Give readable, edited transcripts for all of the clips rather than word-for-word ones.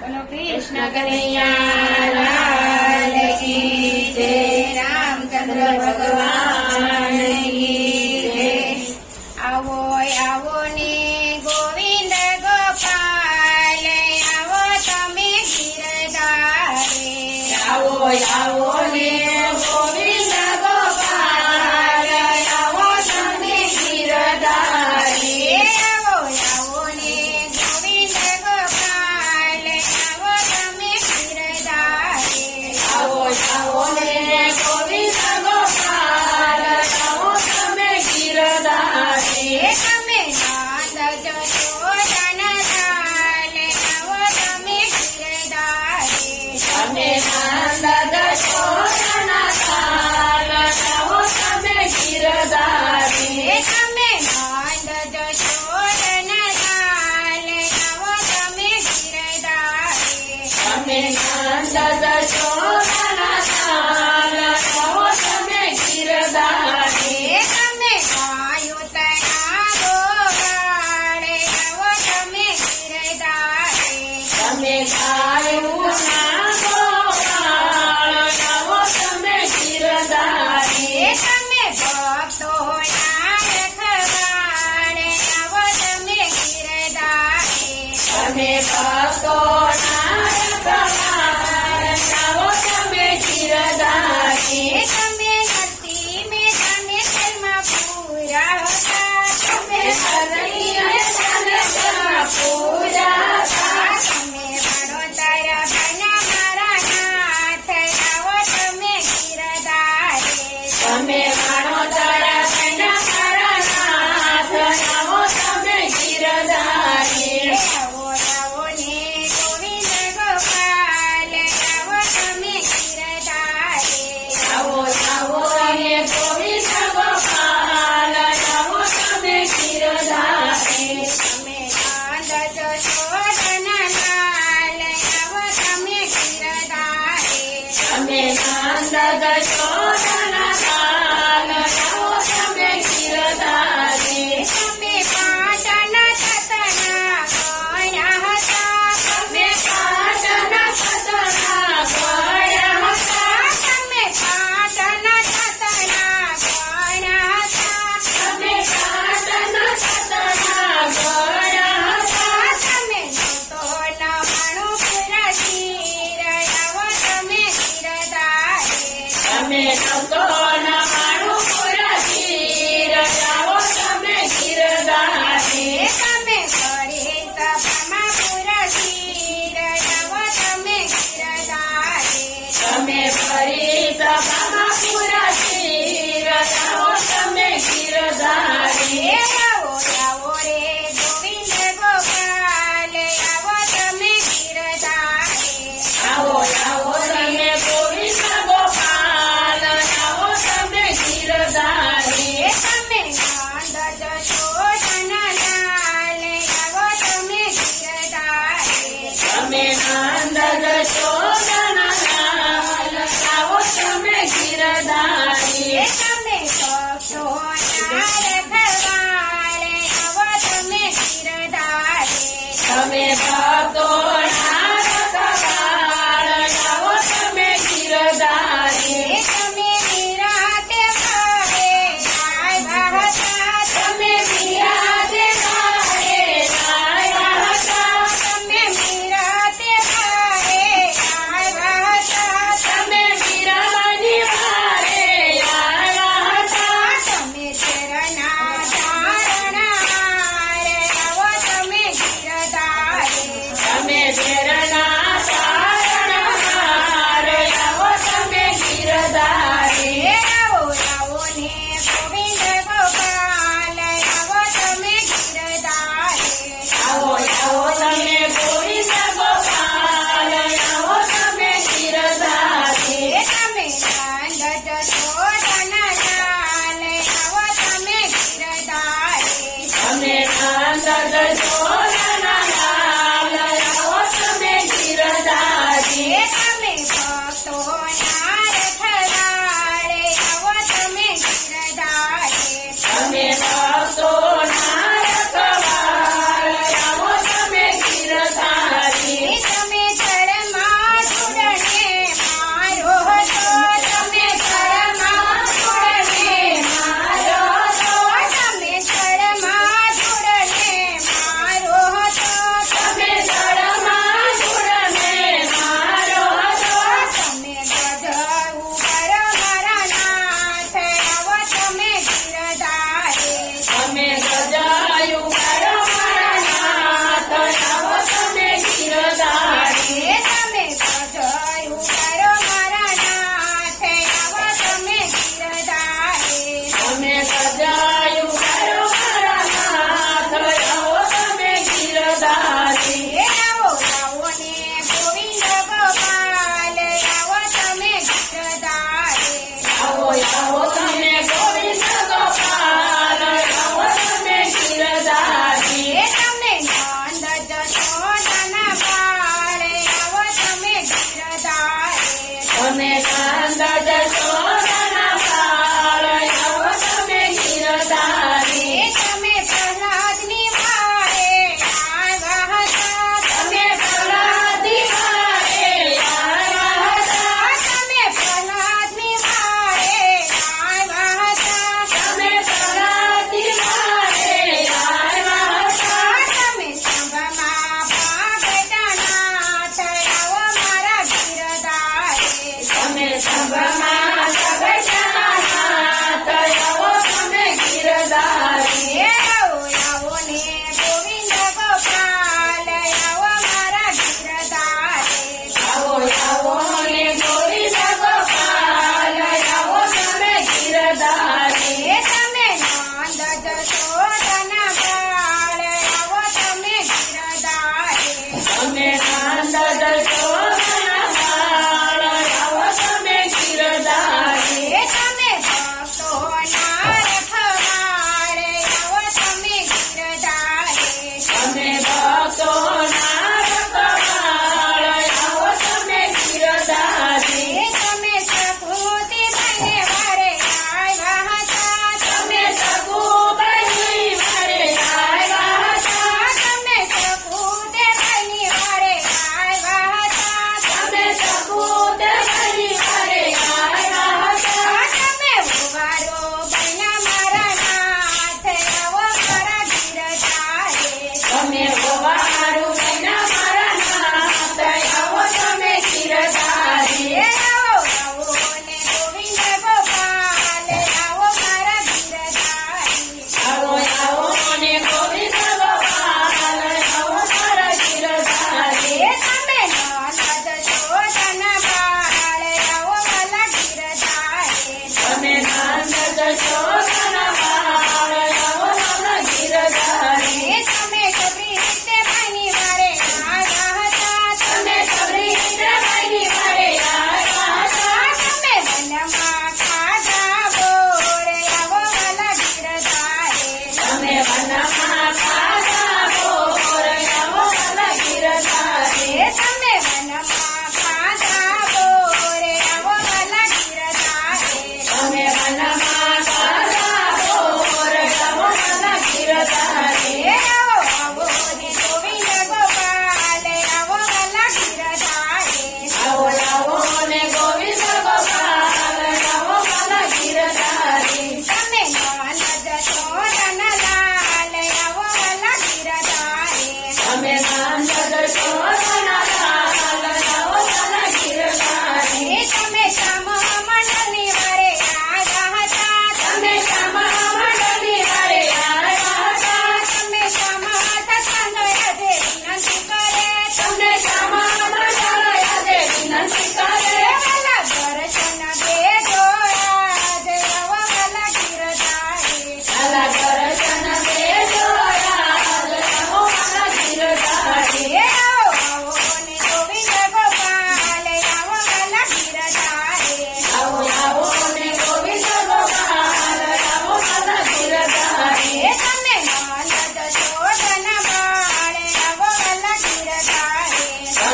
બોલો કૃષ્ણ કનૈયા લાલ કી જય, રામચંદ્ર ભગવાન કી જય। આવો આવો ને ગોવિંદ ગોપાલ, આવો તમે ગિરધારે। આવો આવો ને ગોવિંદ ગોપાલ, આવો તમે ગિરધારે। આવો આવો ને ગોવિંદ ગોપાલ, આવો તમે ગિરધારે। આવો આવો ને ગોવિંદ ગોપાલ, આવો તમે ગિરધારે। તમે નાદ જશોદન લાલ, આવો તમે ગિરધારે। તમે નાદ જશોદન લાલ, આવો તમે ગિરધારે। તમે નાદ જશોદન લાલ, આવો તમે ગિરધારે। તમે નાદ જશોદન લાલ, આવો તમે ગિરધારે। તમે ગાયો તના ગોવાળ, આવો તમે ગિરધારે। તમે ગાયો ના ગોવાળ, આવો તમે ગિરધારે। તમે ભક્તોના રખવાળ, આવો તમે ગિરધારે। તમે ભક્તોના રખવાળ, આવો તમે ગિરધારે। તમે નરસિંહ મહેતાને શર્મા પૂરા હતા, તમે નરસિંહ મહેતાને શર્મા પૂરા હતા। તમે વડોદરા બના મારા નાથ, આવો તમે ગિરધારે। તમે વડોદરા બના મારા નાથ, આવો તમે ગિરધારે। આવો આવો ને ગોવિંદ ગોપાલ, આવો તમે ગિરધારે। આવો આવો ને ગોવિંદ ગોપાલ, આવો તમે ગિરધારે। તમે નાદ જશોદન લાલ, આવો તમે ગિરધારે। તમે નાદ જશોદન લાલ, આવો તમે ગિરધારે। તમે પાટણ સતના ગણ્યા હતા, તમે પાટણ સતના ગણ્યા હતા। તમે પાટણ સતના ગણ્યા હતા, તમે પાટણ સતના ગણ્યા હતા। તમે નહોતો નવાણું પુરશીર, આવો તમે ગિરધારે। તમે નહોતો નવાણું પુરશીર, આવો તમે ગિરધારે। તમે કરી સભામાં પુરશીર, આવો તમે ગિરધારે। તમે કરી સભામાં પુરશીર, આવો તમે ગિરધારે। આવો આવો રે ગોવિંદ ગોપાલ, આવો તમે ગિરધારે। આવો આવો રે ગોવિંદ ગોપાલ, આવો તમે ગિરધારે। તમે નાદ જશોદન લાલ, આવો તમે ગિરધારે। તમે નાદ જશોદન લાલ, આવો તમે ગિરધારે। તમે ભક્તોના રખવાળ, આવો તમે ગિરધારે। તમે ભક્તોના રખવાળ, આવો તમે ગિરધારે। તમે વિરાટ ભાવે આવ્યા હતા, તમે વિરાટ ભાવે આવ્યા હતા। તમે વિરાટ ભાવે આવ્યા હતા, તમે વિરાટની ભાવે આવ્યા હતા। તમે ચરણા ધારણહાર, આવો તમે ગિરધારે। તમે ચરણા ધારણહાર, આવો તમે ગિરધારે। આવો આવો ને ગોવિંદ ગોપાલ, આવો તમે ગિરધારે। આવો આવો તમે ગોવિંદ ગોપાલ, આવો તમે ગિરધારે। તમે નાદ જશોદન લાલ, આવો તમે ગિરધારે। તમે નાદ જશોદન લાલ, આવો તમે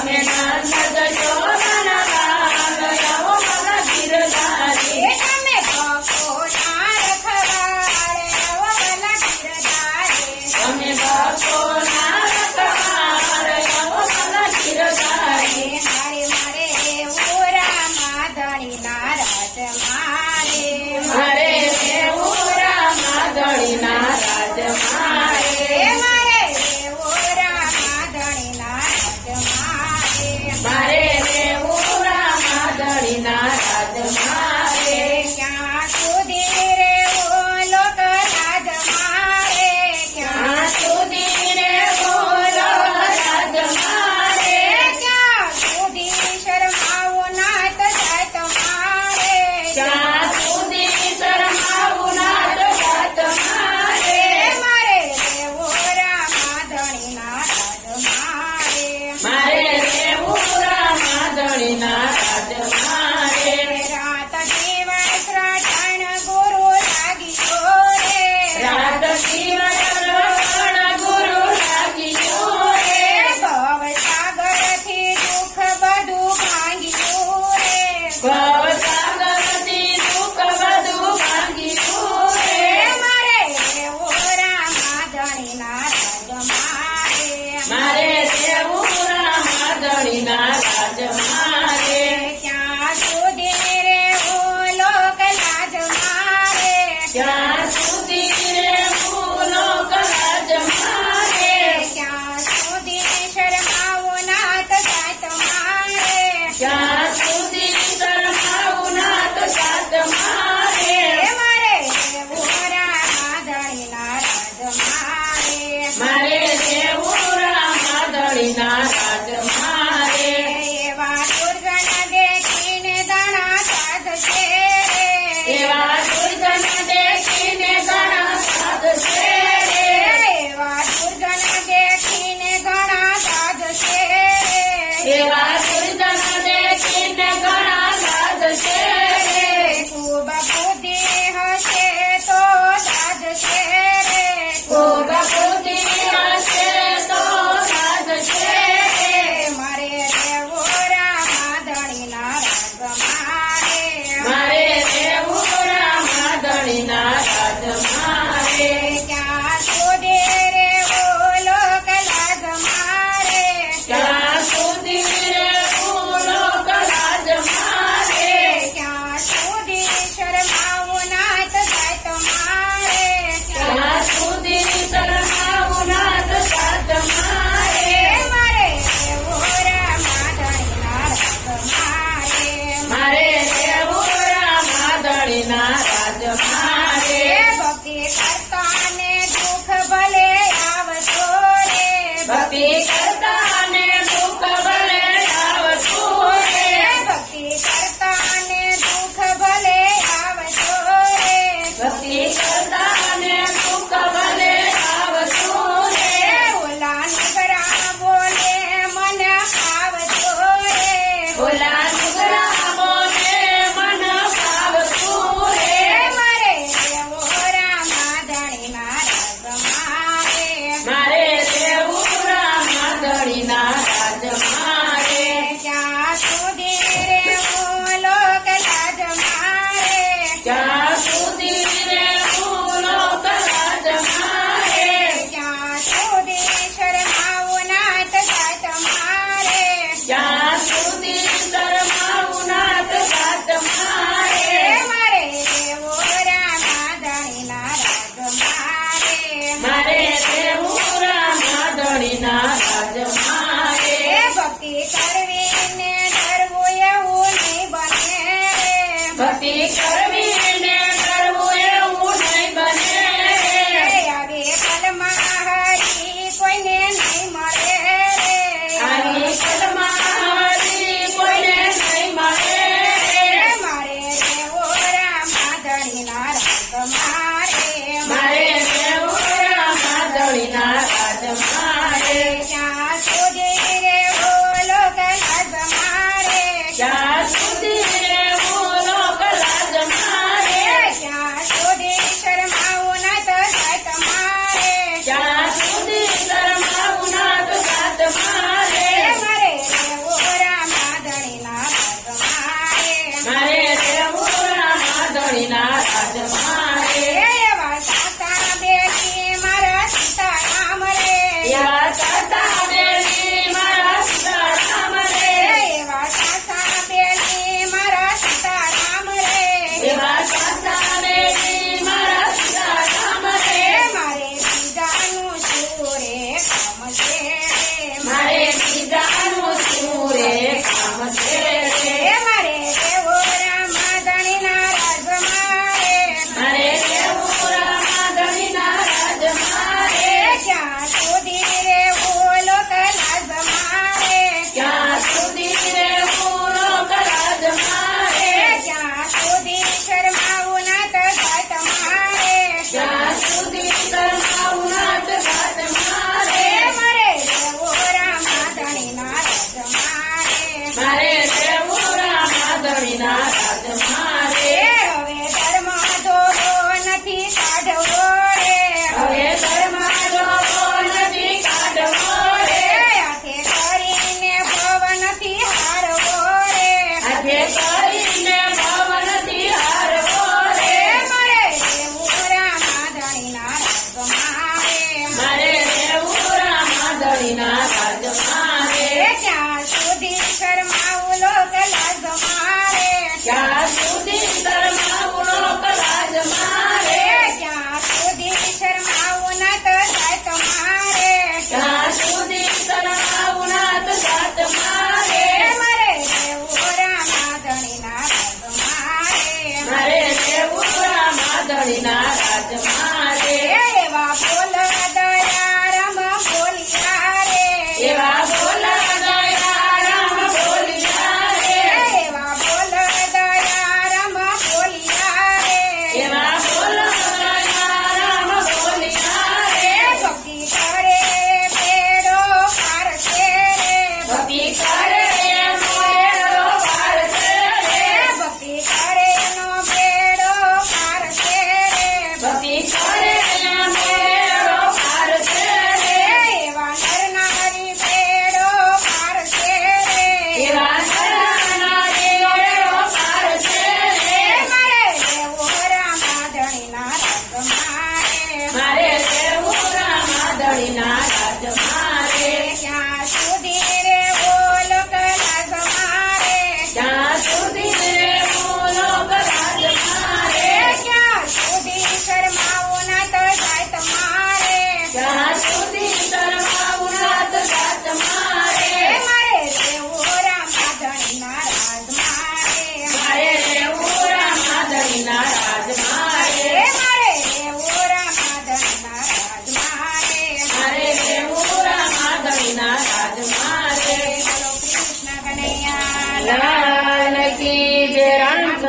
તમે નંદ જશોદાના લાલ આવો મારા ગિરધારી તમે ભક્તોના રખવાળે આવો ભલા ગિરધારી તમે ભક્તોના રખવાળ આવો મારા ગિરધારી મારે મારે ઓરા માધણીના રાજ મારે મારે રહેવું રામાધણીના રાજ મારે મારે ઓરા માધણીના રાજ મારે મારે રહેવું રામાધણીના રાજ મારે ક્યાં સુધી રે ઓ લોક રાજ મારે ક્યાં સુધી રે બોલો રાજ મારે ક્યાં સુધી શરમાવો નાત જાય તમારે ક્યાં સુધી શરમાવું નાદ જાત મારે મારે રેવો રામાધણીના રાજ મારે મારે રહેવું રામાધણીના રાજ મારે રાત દિવસ રટણ ગુરુ લાગી રે રાત દિવસ રટણ ગુરુ લાગ્યો રે ભવસાગરથી દુઃખ બધું ભાંગ્યું રે ભવસાગરથી દુઃખ બધું ભાંગ્યું રે મારે રેવો રામાધણીના રાજ મારે મારે રહેવું રામાધણીના રાજ મારે ક્યાં સુધી રે ઓ લોક લાજ મારે ક્યાં સુધી રહેવું લોકરાજ મારે ક્યાં સુધી શરમાવો નાત જાત મારે ક્યાં સુધી શરમાવું નાત જાત મારે મારે રેવો રામાધણીના રાજ મારે મારે રહેવું રામાધણીના રાજ મારે એવા દુર્ગણ દેખીને દાણા સાધશે એવા દુર્જન દેખીને ઘણા સાધશે રે એવા દુર્ગણ દેખીને ઘણા સાધશે એવા દુર્જન દેખીને ઘણા સાધશે રે ખૂબ બુદ્ધિ હશે તો સાધશે ભોગ બુદ્ધિ હશે તો સાધશે રે મારે રેવો રામાધણીના રાગ મારે મારે રહેવું રામાધણીના રાજ મારે ક્યાં સુધી રેવો લોક લાજ મારે ક્યાં સુધી રહેવું લોકરાજ મારે ક્યાં સુધી શરમાવો નાત જાત મારે ક્યાં સુધી શરમાવું નાત જાત મારે મારે રેવો રામાધણીના રાગ મારે મારે રહેવું રામાધણીના રાજ મારે ભક્તિ કરતાને દુઃખ ભલે આવતો રે ભક્તિ કરતાને દુઃખ ભલે આવતું રે ભક્તિ કરતાને દુઃખ ભલે આવતો રે ભક્તિ કરતાને દુઃખ ભલે આવતું રે ઓલા નગરા બોલે મન આવતો રે ઓલા નુગરા બોલે મન ભાવતું રે મારે રેવો રામાધણીના રાગ મારે મારે રહેવું રામાધણીના રાજ મારે ક્યાં સુધી રેવો લોક લાજ મારે ક્યાં સુધી રહેવું લોકરાજ મારે ક્યાં સુધી શરમાવો નાત જાત મારે ક્યાં સુધી શરમાવું નાત જાત મારે મારે રેવો રામાધણીના રાગ મારે મારે રહેવું રામાધણીના રાજ મારે ભક્તિ કરવી ને ડરવું એવું નહીં બને રે ભક્તિ કરવી ને કરવું એવું નહીં બને આવે કલમાં હરી કોઈને નહીં મળે રે આવી કલમાં હરી કોઈને નહીં મળે મારે રેવો રામાધણીના રાગ મારે મારે રહેવું રામાધણીના રાજ મારે ક્યાં સુધી રેવો લોક લાજ મારે ક્યાં સુધી રહેવું લોકરાજ મારે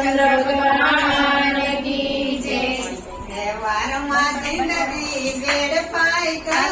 ચંદ્ર ભગવાન કી જય. તહેવારમાં જિંદગી વેડફાય